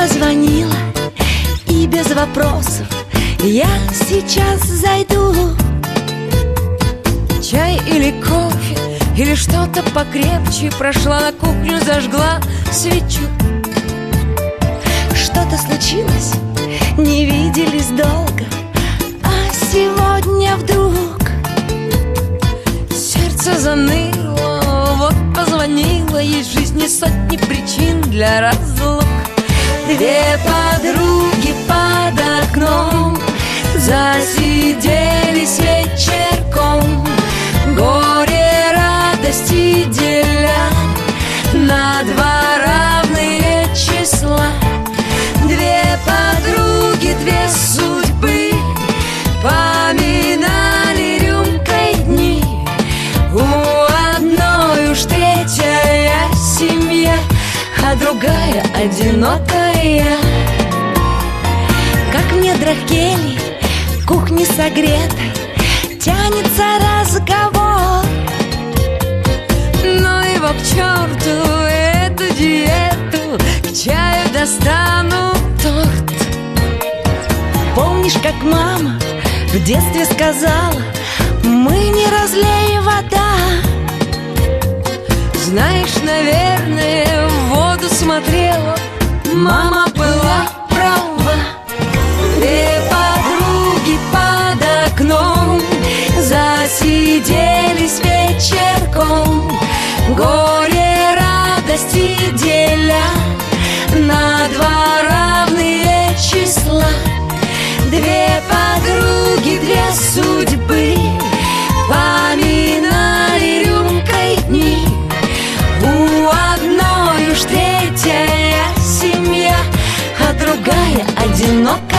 позвонила, и без вопросов я сейчас зайду. Чай или кофе, или что-то покрепче. Прошла на кухню, зажгла свечу. Что-то случилось, не виделись долго, а сегодня вдруг сердце заныло. Вот позвонила, есть в жизни сотни причин для разлук. Две подруги под окном засиделись вечерком, горе радости деля на два равные числа. Две подруги, две судьбы поминали рюмкой дни. У одной уж третья семья, а другая одинокая. Как в недрах кельи, кухни согретой, тянется разговор. Ну его к черту, эту диету, к чаю достану торт. Помнишь, как мама в детстве сказала: мы не разлей вода. Знаешь, наверное, в воду смотрела, мама была права. Две подруги под окном засиделись вечерком, горе радости деля на два равные числа. Две подруги, две судьбы поминали рюмкой дни. У одной уж третья семья, а другая одинокая.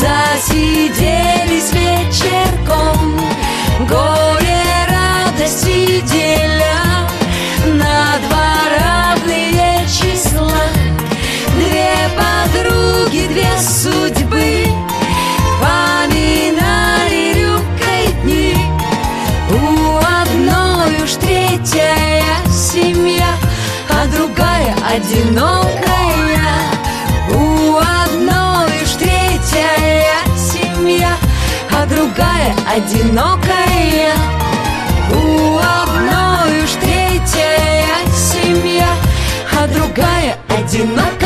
Засиделись вечерком, горе радости деля на два равные числа. Две подруги, две судьбы поминали рюмкой дни. У одной уж третья семья, а другая одинокая. У одной уж третья семья, а другая одинокая. У одной уж третья семья, а другая одинокая.